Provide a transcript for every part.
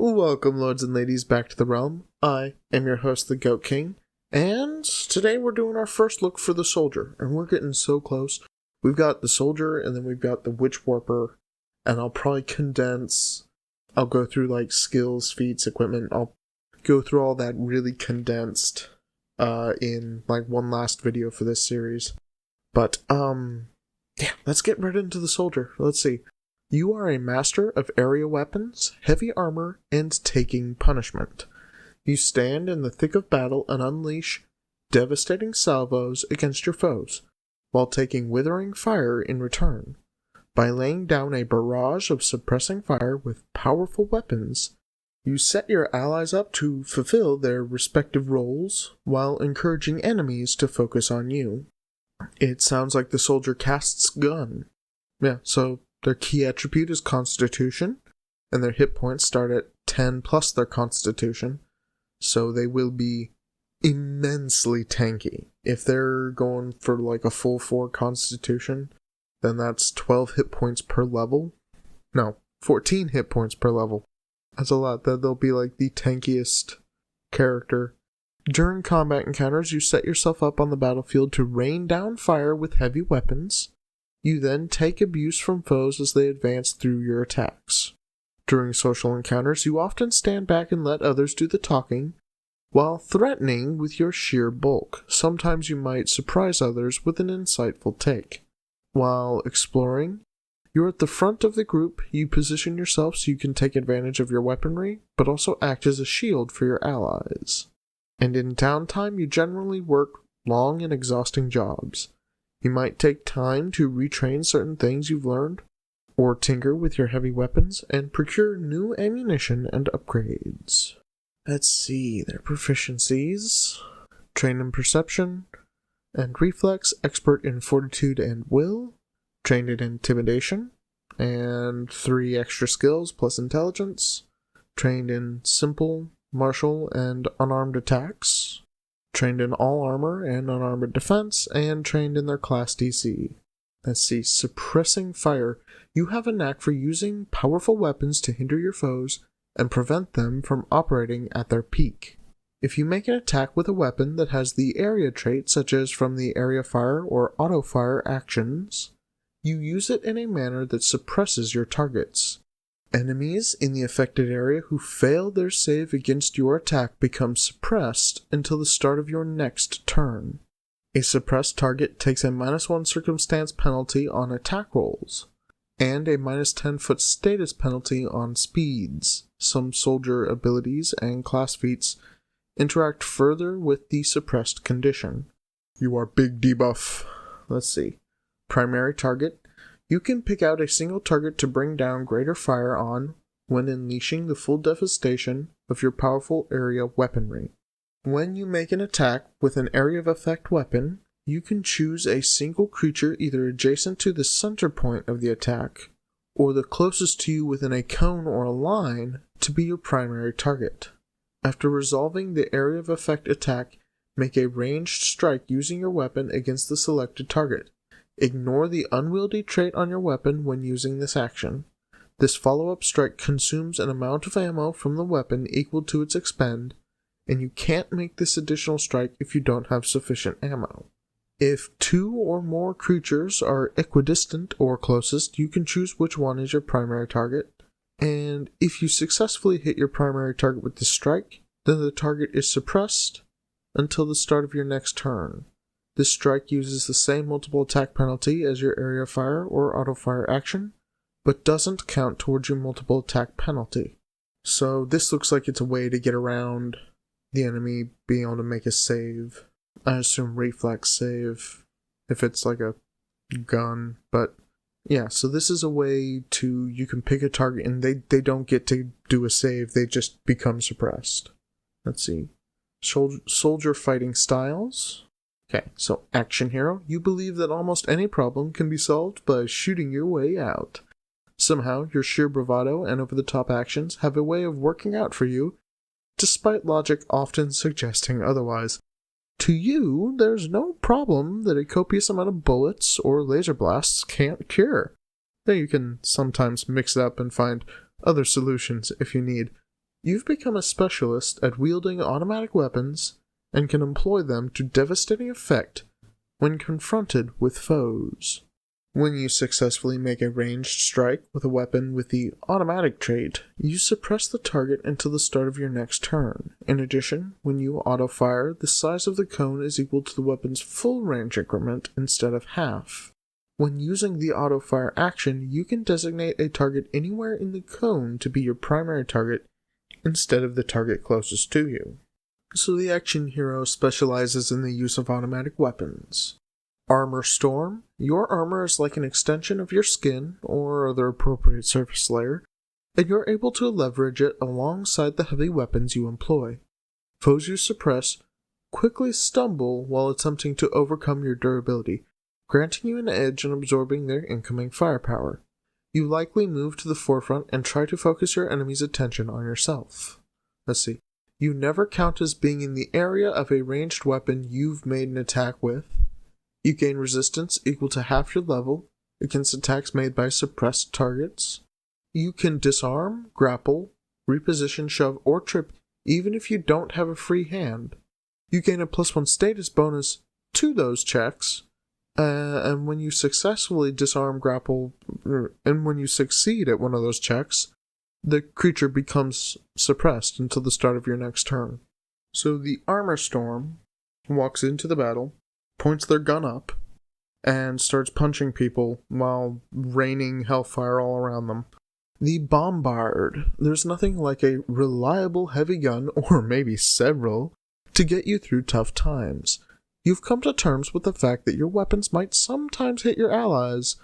Welcome, lords and ladies, back to the realm. I am your host, the Goat King, and today we're doing our first look for the soldier, and we're getting so close. We've got the soldier, and then we've got the witch warper, and I'll probably I'll go through like skills, feats, equipment. I'll go through all that really condensed in like one last video for this series. But yeah, let's get right into the soldier. Let's see. You are a master of area weapons, heavy armor, and taking punishment. You stand in the thick of battle and unleash devastating salvos against your foes, while taking withering fire in return. By laying down a barrage of suppressing fire with powerful weapons, you set your allies up to fulfill their respective roles, while encouraging enemies to focus on you. It sounds like the soldier casts gun. Yeah, so their key attribute is Constitution, and their hit points start at 10 plus their Constitution, so they will be immensely tanky. If they're going for like a full 4 Constitution, then that's 12 hit points per level. No, 14 hit points per level. That's a lot. They'll be like the tankiest character. During combat encounters, you set yourself up on the battlefield to rain down fire with heavy weapons. You then take abuse from foes as they advance through your attacks. During social encounters, you often stand back and let others do the talking, while threatening with your sheer bulk. Sometimes you might surprise others with an insightful take. While exploring, you're at the front of the group. You position yourself so you can take advantage of your weaponry, but also act as a shield for your allies. And in downtime, you generally work long and exhausting jobs. You might take time to retrain certain things you've learned, or tinker with your heavy weapons, and procure new ammunition and upgrades. Let's see, their proficiencies. Trained in perception and reflex, expert in fortitude and will, trained in intimidation, and 3 extra skills plus intelligence, trained in simple, martial, and unarmed attacks, trained in all armor and unarmored defense, and trained in their class DC. Let's see, suppressing fire. You have a knack for using powerful weapons to hinder your foes and prevent them from operating at their peak. If you make an attack with a weapon that has the area trait, such as from the area fire or auto fire actions, you use it in a manner that suppresses your targets. Enemies in the affected area who fail their save against your attack become suppressed until the start of your next turn. A suppressed target takes a -1 circumstance penalty on attack rolls, and a -10 foot status penalty on speeds. Some soldier abilities and class feats interact further with the suppressed condition. You are big debuff. Let's see. Primary target. You can pick out a single target to bring down greater fire on when unleashing the full devastation of your powerful area weaponry. When you make an attack with an area of effect weapon, you can choose a single creature either adjacent to the center point of the attack or the closest to you within a cone or a line to be your primary target. After resolving the area of effect attack, make a ranged strike using your weapon against the selected target. Ignore the unwieldy trait on your weapon when using this action. This follow-up strike consumes an amount of ammo from the weapon equal to its expend, and you can't make this additional strike if you don't have sufficient ammo. If 2 or more creatures are equidistant or closest, you can choose which one is your primary target, and if you successfully hit your primary target with this strike, then the target is suppressed until the start of your next turn. This strike uses the same multiple attack penalty as your area fire or auto fire action, but doesn't count towards your multiple attack penalty. So this looks like it's a way to get around the enemy being able to make a save. I assume reflex save if it's like a gun, but yeah, so this is a way to, you can pick a target and they don't get to do a save, they just become suppressed. Let's see. Soldier fighting styles. Okay, so action hero. You believe that almost any problem can be solved by shooting your way out. Somehow, your sheer bravado and over-the-top actions have a way of working out for you, despite logic often suggesting otherwise. To you, there's no problem that a copious amount of bullets or laser blasts can't cure. Though you can sometimes mix it up and find other solutions if you need. You've become a specialist at wielding automatic weapons and can employ them to devastating effect when confronted with foes. When you successfully make a ranged strike with a weapon with the automatic trait, you suppress the target until the start of your next turn. In addition, when you auto-fire, the size of the cone is equal to the weapon's full range increment instead of half. When using the auto-fire action, you can designate a target anywhere in the cone to be your primary target instead of the target closest to you. So the action hero specializes in the use of automatic weapons. Armor Storm. Your armor is like an extension of your skin or other appropriate surface layer, and you're able to leverage it alongside the heavy weapons you employ. Foes you suppress quickly stumble while attempting to overcome your durability, granting you an edge in absorbing their incoming firepower. You likely move to the forefront and try to focus your enemy's attention on yourself. You never count as being in the area of a ranged weapon you've made an attack with. You gain resistance equal to half your level against attacks made by suppressed targets. You can disarm, grapple, reposition, shove, or trip even if you don't have a free hand. You gain a +1 status bonus to those checks, and when you successfully disarm, grapple, and when you succeed at one of those checks, the creature becomes suppressed until the start of your next turn. So the Armor Storm walks into the battle, points their gun up, and starts punching people while raining hellfire all around them. The Bombard. There's nothing like a reliable heavy gun, or maybe several, to get you through tough times. You've come to terms with the fact that your weapons might sometimes hit your allies,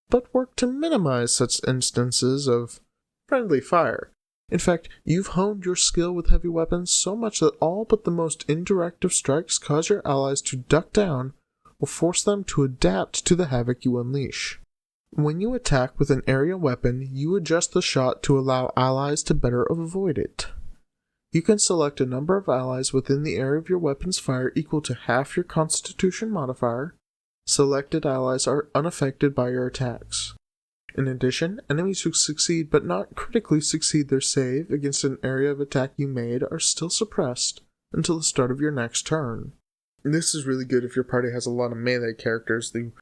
but work to minimize such instances of friendly fire. In fact, you've honed your skill with heavy weapons so much that all but the most indirect of strikes cause your allies to duck down or force them to adapt to the havoc you unleash. When you attack with an area weapon, you adjust the shot to allow allies to better avoid it. You can select a number of allies within the area of your weapon's fire equal to half your Constitution modifier. Selected allies are unaffected by your attacks. In addition, enemies who succeed but not critically succeed their save against an area of attack you made are still suppressed until the start of your next turn. This is really good if your party has a lot of melee characters that you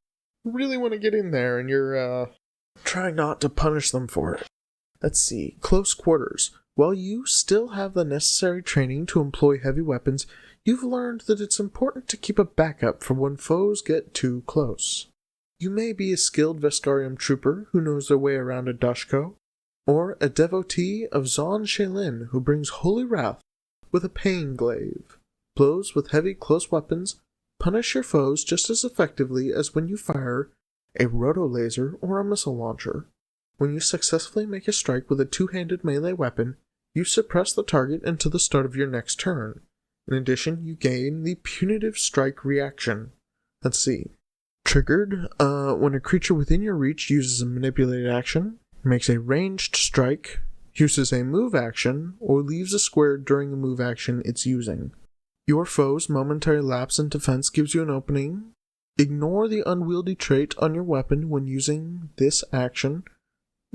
really want to get in there and you're trying not to punish them for it. Close quarters. While you still have the necessary training to employ heavy weapons, you've learned that it's important to keep a backup for when foes get too close. You may be a skilled Veskarium trooper who knows their way around a Dushko, or a devotee of Zon Shaylin who brings holy wrath with a pain glaive. Blows with heavy close weapons punish your foes just as effectively as when you fire a rotolaser or a missile launcher. When you successfully make a strike with a two-handed melee weapon, you suppress the target until the start of your next turn. In addition, you gain the punitive strike reaction. Triggered, when a creature within your reach uses a manipulated action, makes a ranged strike, uses a move action, or leaves a square during a move action it's using. Your foe's momentary lapse in defense gives you an opening. Ignore the unwieldy trait on your weapon when using this action.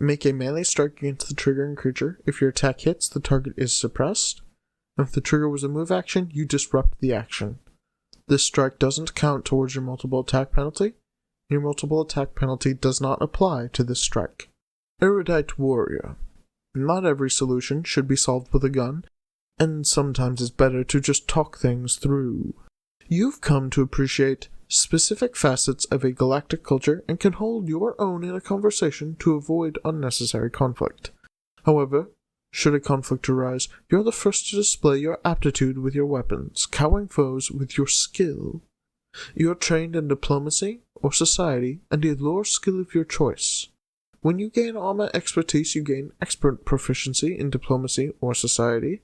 Make a melee strike against the triggering creature. If your attack hits, the target is suppressed. If the trigger was a move action, you disrupt the action. This strike doesn't count towards your multiple attack penalty. Your multiple attack penalty does not apply to this strike. Erudite Warrior. Not every solution should be solved with a gun, and sometimes it's better to just talk things through. You've come to appreciate specific facets of a galactic culture and can hold your own in a conversation to avoid unnecessary conflict. However, should a conflict arise, you're the first to display your aptitude with your weapons, cowing foes with your skill. You're trained in diplomacy or society and a lore skill of your choice. When you gain armor expertise, you gain expert proficiency in diplomacy or society.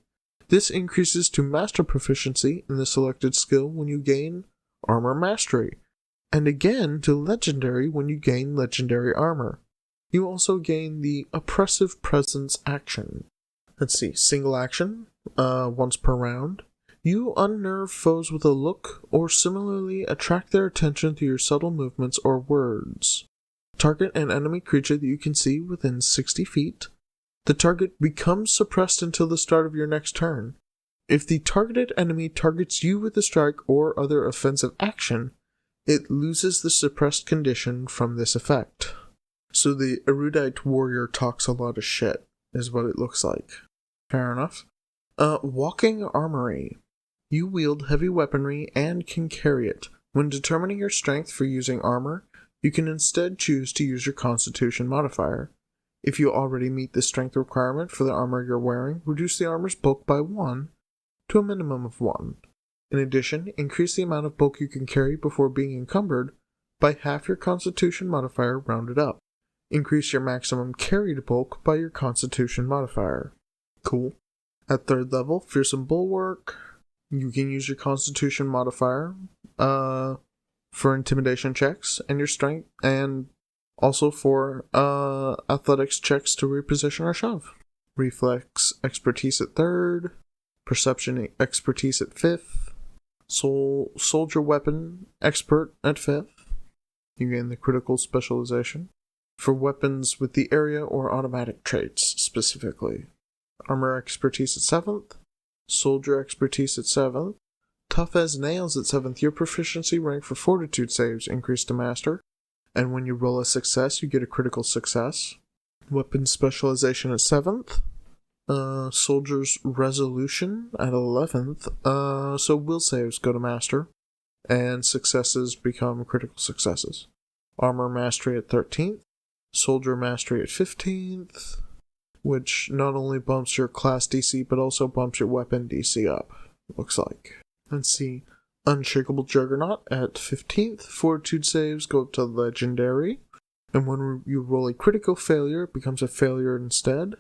This increases to master proficiency in the selected skill when you gain armor mastery, and again to legendary when you gain legendary armor. You also gain the oppressive presence action. Single action, once per round. You unnerve foes with a look, or similarly attract their attention through your subtle movements or words. Target an enemy creature that you can see within 60 feet. The target becomes suppressed until the start of your next turn. If the targeted enemy targets you with a strike or other offensive action, it loses the suppressed condition from this effect. So the erudite warrior talks a lot of shit, is what it looks like. Fair enough. Walking armory. You wield heavy weaponry and can carry it. When determining your strength for using armor, you can instead choose to use your Constitution modifier. If you already meet the strength requirement for the armor you're wearing, reduce the armor's bulk by 1 to a minimum of 1. In addition, increase the amount of bulk you can carry before being encumbered by half your Constitution modifier rounded up. Increase your maximum carried bulk by your Constitution modifier. Cool. At 3rd level, Fearsome Bulwark, you can use your Constitution modifier for intimidation checks and your strength, and also for athletics checks to reposition or shove. Reflex expertise at 3rd, perception expertise at 5th, soldier weapon expert at 5th. You gain the critical specialization for weapons with the area or automatic traits specifically. Armor expertise at 7th, soldier expertise at 7th, tough as nails at 7th. Your proficiency rank for fortitude saves increased to master, and when you roll a success, you get a critical success. Weapon specialization at 7th, soldier's resolution at 11th, so will saves go to master, and successes become critical successes. Armor mastery at 13th, soldier mastery at 15th, which not only bumps your class DC, but also bumps your weapon DC up, looks like. Let's see. Unshakable Juggernaut at 15th. Fortitude saves go up to Legendary. And when you roll a critical failure, it becomes a failure instead.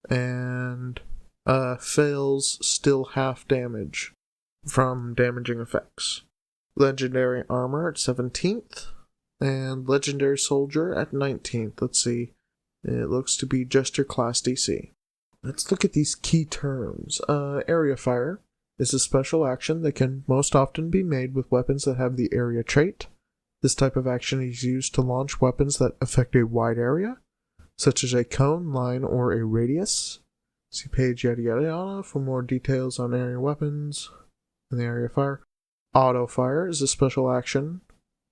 And fails still half damage from damaging effects. Legendary Armor at 17th. And Legendary Soldier at 19th. Let's see. It looks to be just your class DC. Let's look at these key terms. Area Fire is a special action that can most often be made with weapons that have the area trait. This type of action is used to launch weapons that affect a wide area, such as a cone, line, or a radius. See page yada yada yada for more details on area weapons and the area fire. Auto Fire is a special action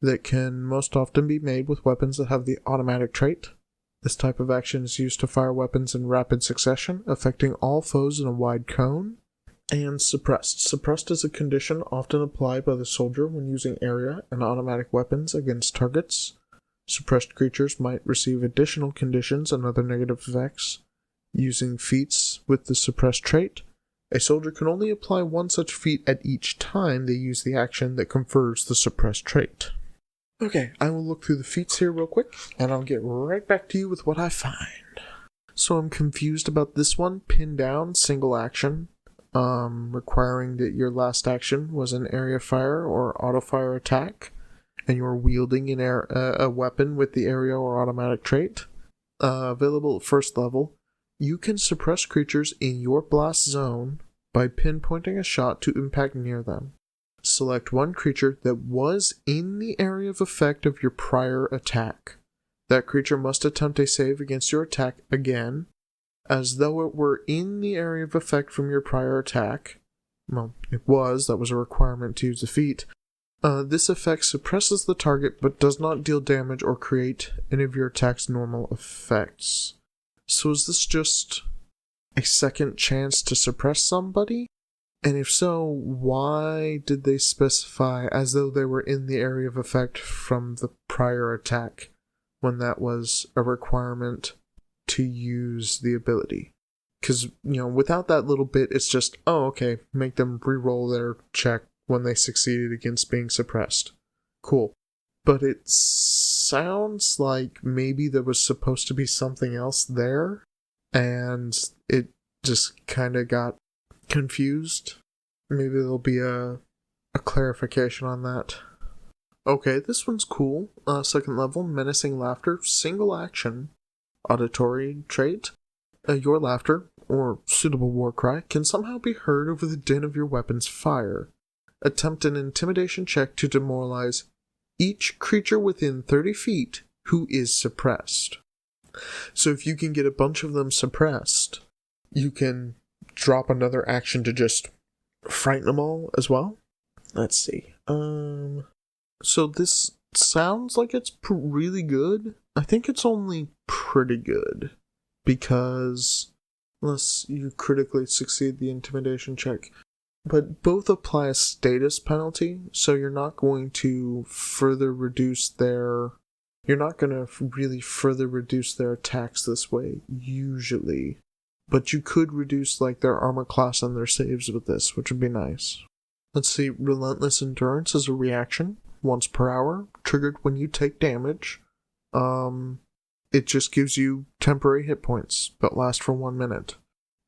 that can most often be made with weapons that have the automatic trait. This type of action is used to fire weapons in rapid succession, affecting all foes in a wide cone. And Suppressed. Suppressed is a condition often applied by the soldier when using area and automatic weapons against targets. Suppressed creatures might receive additional conditions and other negative effects using feats with the suppressed trait. A soldier can only apply one such feat at each time they use the action that confers the suppressed trait. Okay, I will look through the feats here real quick, and I'll get right back to you with what I find. So I'm confused about this one. Pin down, single action, requiring that your last action was an area fire or auto fire attack, and you're wielding a weapon with the area or automatic trait. Available at 1st level, you can suppress creatures in your blast zone by pinpointing a shot to impact near them. Select one creature that was in the area of effect of your prior attack. That creature must attempt a save against your attack again, as though it were in the area of effect from your prior attack. Well, that was a requirement to use the feat. This effect suppresses the target but does not deal damage or create any of your attack's normal effects. So is this just a second chance to suppress somebody? And if so, why did they specify as though they were in the area of effect from the prior attack when that was a requirement to use the ability? Because, without that little bit, it's just, oh, okay, make them re-roll their check when they succeeded against being suppressed. Cool. But it sounds like maybe there was supposed to be something else there, and it just kind of got confused. Maybe there'll be a clarification on that. Okay, this one's cool. 2nd level, Menacing Laughter, single action. Auditory trait. Your laughter, or suitable war cry, can somehow be heard over the din of your weapon's fire. Attempt an intimidation check to demoralize each creature within 30 feet who is suppressed. So if you can get a bunch of them suppressed, you can drop another action to just frighten them all as well. Let's see. So this sounds like it's really good. I think it's only pretty good because unless you critically succeed the intimidation check. But both apply a status penalty, so you're not going to further reduce their... You're not going to really further reduce their attacks this way, usually. But you could reduce like their armor class and their saves with this, which would be nice. Let's see, Relentless Endurance is a reaction, once per hour, triggered when you take damage. It just gives you temporary hit points, but last for 1 minute.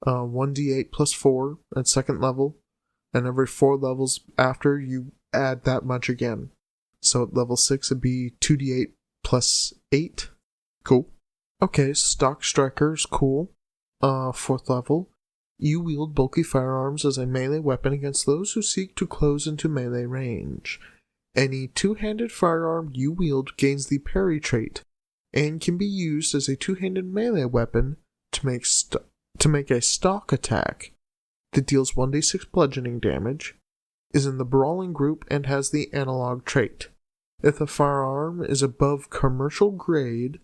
1d8 plus 4 at second level, and every 4 levels after you add that much again. So at level 6 it'd be 2d8 plus 8. Cool. Okay, Stock Striker's cool. 4th level. You wield bulky firearms as a melee weapon against those who seek to close into melee range. Any two-handed firearm you wield gains the parry trait, and can be used as a two-handed melee weapon to make a stock attack that deals 1d6 bludgeoning damage, is in the brawling group, and has the analog trait. If the firearm is above commercial grade,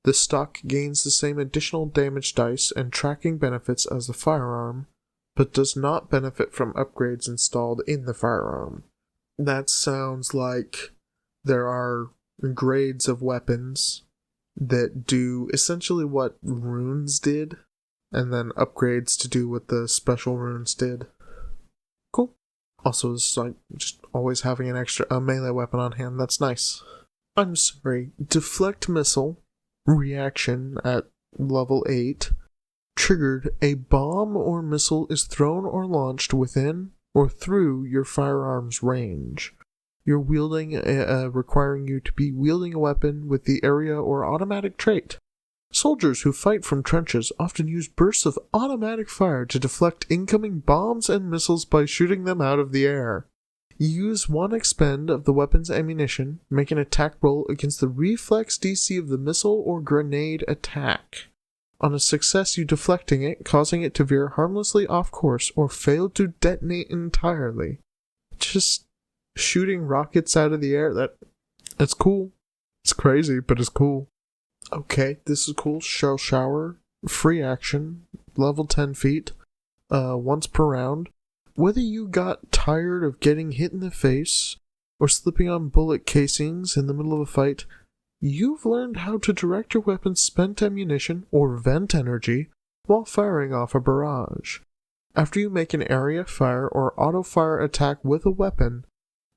the stock gains the same additional damage dice and tracking benefits as the firearm, but does not benefit from upgrades installed in the firearm. That sounds like there are grades of weapons that do essentially what runes did, and then upgrades to do what the special runes did. Cool. Also, it's like just always having a melee weapon on hand. That's nice. I'm sorry. Deflect Missile reaction at level 8. Triggered, a bomb or missile is thrown or launched within or through your firearm's range. You're requiring you to be wielding a weapon with the area or automatic trait. Soldiers who fight from trenches often use bursts of automatic fire to deflect incoming bombs and missiles by shooting them out of the air. Use 1 expend of the weapon's ammunition, make an attack roll against the reflex DC of the missile or grenade attack. On a success, you deflecting it, causing it to veer harmlessly off course or fail to detonate entirely. Just shooting rockets out of the air, that's cool. It's crazy, but it's cool. Okay, this is cool. Shell Shower, free action, level 10 feet, once per round. Whether you got tired of getting hit in the face or slipping on bullet casings in the middle of a fight, you've learned how to direct your weapon's spent ammunition or vent energy while firing off a barrage. After you make an area fire or auto-fire attack with a weapon,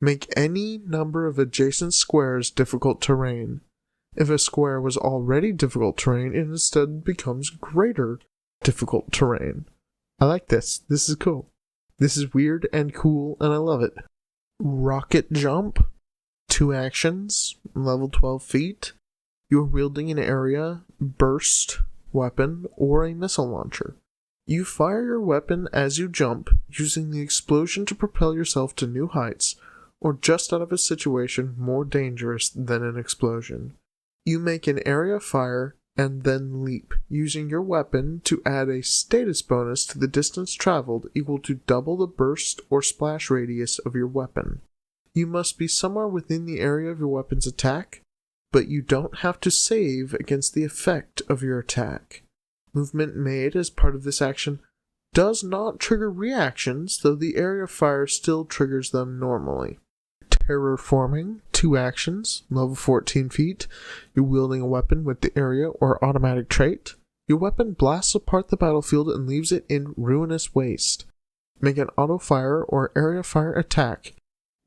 make any number of adjacent squares difficult terrain. If a square was already difficult terrain, it instead becomes greater difficult terrain. I like this. This is cool. This is weird and cool, and I love it. Rocket Jump. 2 actions, level 12 feet. You are wielding an area, burst, weapon, or a missile launcher. You fire your weapon as you jump, using the explosion to propel yourself to new heights, or just out of a situation more dangerous than an explosion. You make an area fire and then leap, using your weapon to add a status bonus to the distance traveled equal to double the burst or splash radius of your weapon. You must be somewhere within the area of your weapon's attack, but you don't have to save against the effect of your attack. Movement made as part of this action does not trigger reactions, though the area fire still triggers them normally. Terraforming, 2 actions, level 14 feet. You're wielding a weapon with the area or automatic trait. Your weapon blasts apart the battlefield and leaves it in ruinous waste. Make an auto-fire or area fire attack.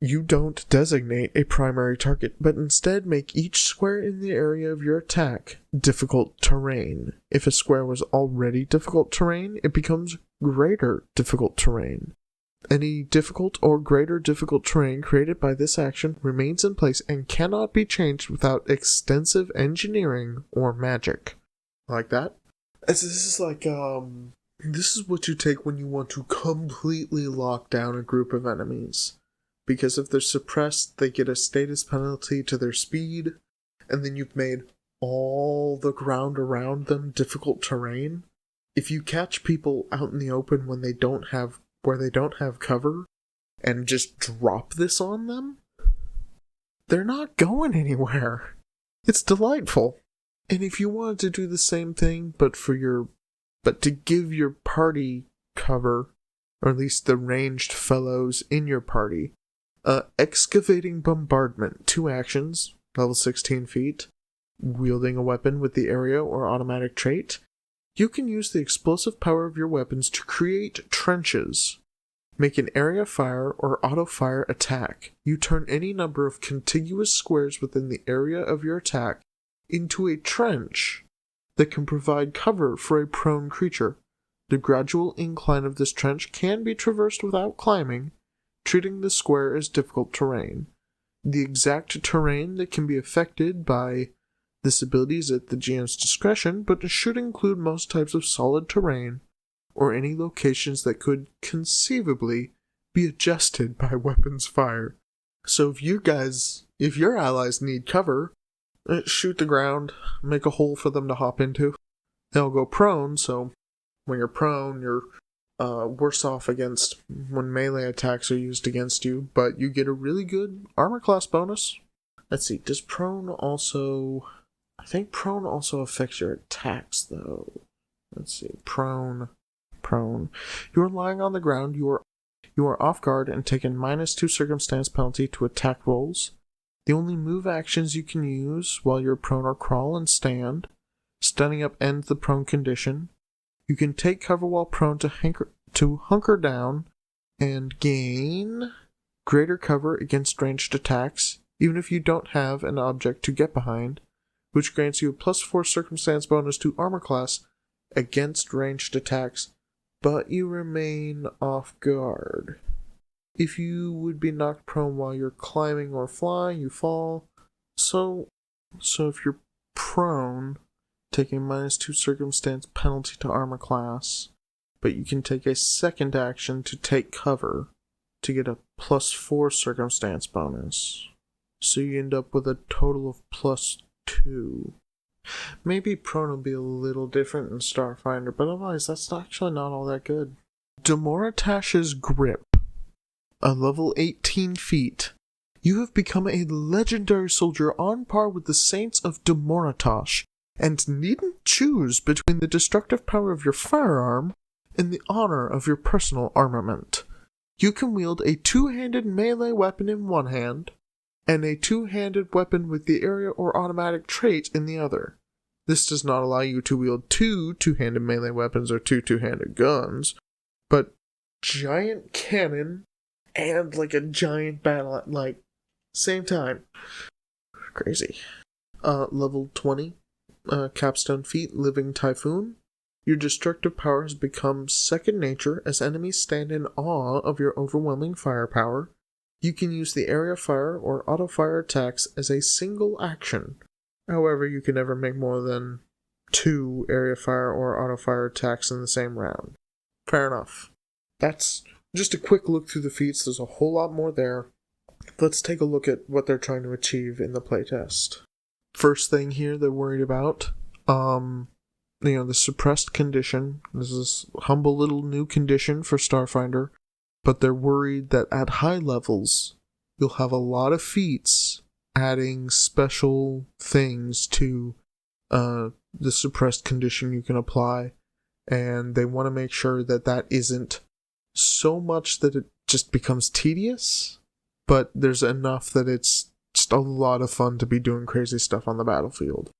You don't designate a primary target, but instead make each square in the area of your attack difficult terrain. If a square was already difficult terrain, it becomes greater difficult terrain. Any difficult or greater difficult terrain created by this action remains in place and cannot be changed without extensive engineering or magic. Like that? This is like, this is what you take when you want to completely lock down a group of enemies. Because if they're suppressed, they get a status penalty to their speed, and then you've made all the ground around them difficult terrain, if you catch people out in the open when they don't have cover and just drop this on them, they're not going anywhere. It's delightful. And if you wanted to do the same thing, but to give your party cover, or at least the ranged fellows in your party, excavating bombardment, 2 actions, level 16 feet, wielding a weapon with the area or automatic trait. You can use the explosive power of your weapons to create trenches. Make an area fire or auto fire attack. You turn any number of contiguous squares within the area of your attack into a trench that can provide cover for a prone creature. The gradual incline of this trench can be traversed without climbing, treating the square as difficult terrain. The exact terrain that can be affected by this ability is at the GM's discretion, but it should include most types of solid terrain, or any locations that could conceivably be adjusted by weapons fire. So if your allies need cover, shoot the ground, make a hole for them to hop into. They'll go prone, so when you're prone, you're worse off against when melee attacks are used against you, but you get a really good armor class bonus. Let's see, does prone also... I think prone also affects your attacks, though. Let's see, prone. You are lying on the ground, you are off guard and taken -2 circumstance penalty to attack rolls. The only move actions you can use while you're prone are crawl and stand. Standing up ends the prone condition. You can take cover while prone to hunker down and gain greater cover against ranged attacks, even if you don't have an object to get behind, which grants you a +4 circumstance bonus to armor class against ranged attacks, but you remain off guard. If you would be knocked prone while you're climbing or flying, you fall. So if you're prone, take a -2 circumstance penalty to armor class, but you can take a second action to take cover to get a +4 circumstance bonus. So you end up with a total of +2. Maybe prone will be a little different in Starfinder, but otherwise that's actually not all that good. Demoratash's Grip. A level 18 feat. You have become a legendary soldier on par with the Saints of Demoratash, and needn't choose between the destructive power of your firearm and the honor of your personal armament. You can wield a 2-handed melee weapon in one hand, and a 2-handed weapon with the area or automatic trait in the other. This does not allow you to wield 2 2-handed melee weapons or 2 2-handed guns, but giant cannon and like a giant battle at same time. Crazy. Level 20. Capstone feat, Living Typhoon. Your destructive power has become second nature as enemies stand in awe of your overwhelming firepower. You can use the area fire or auto fire attacks as a single action. However, you can never make more than 2 area fire or auto fire attacks in the same round. Fair enough. That's just a quick look through the feats. There's a whole lot more there. Let's take a look at what they're trying to achieve in the playtest. First thing here they're worried about, the suppressed condition. This is a humble little new condition for Starfinder, but they're worried that at high levels, you'll have a lot of feats adding special things to the suppressed condition you can apply, and they want to make sure that that isn't so much that it just becomes tedious, but there's enough that it's just a lot of fun to be doing crazy stuff on the battlefield.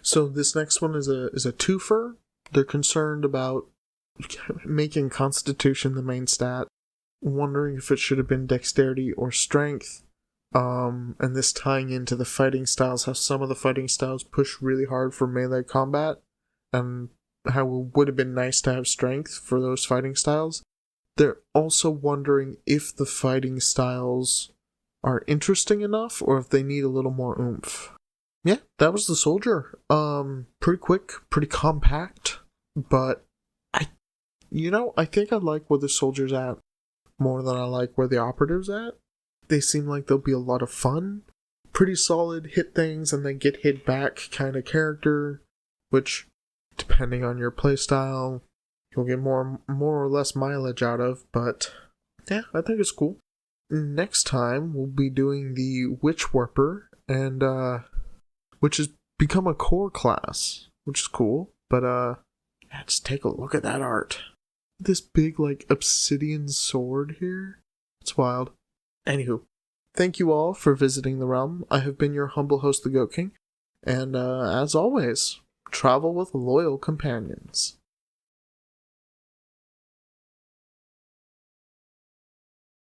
So this next one is a twofer. They're concerned about making Constitution the main stat, wondering if it should have been Dexterity or Strength, and this tying into the fighting styles, how some of the fighting styles push really hard for melee combat, and how it would have been nice to have Strength for those fighting styles. They're also wondering if the fighting styles are interesting enough, or if they need a little more oomph. Yeah, that was the soldier. Pretty quick, pretty compact, but I think I like where the soldier's at more than I like where the operative's at. They seem like they'll be a lot of fun. pretty solid hit things and then get hit back kind of character, which, depending on your playstyle, you'll get more or less mileage out of, but yeah, I think it's cool. Next time, we'll be doing the Witch Warper, and, which has become a core class, which is cool, but, yeah, just take a look at that art. This big, like, obsidian sword here. It's wild. Anywho, thank you all for visiting the realm. I have been your humble host, the Goat King, and, as always, travel with loyal companions.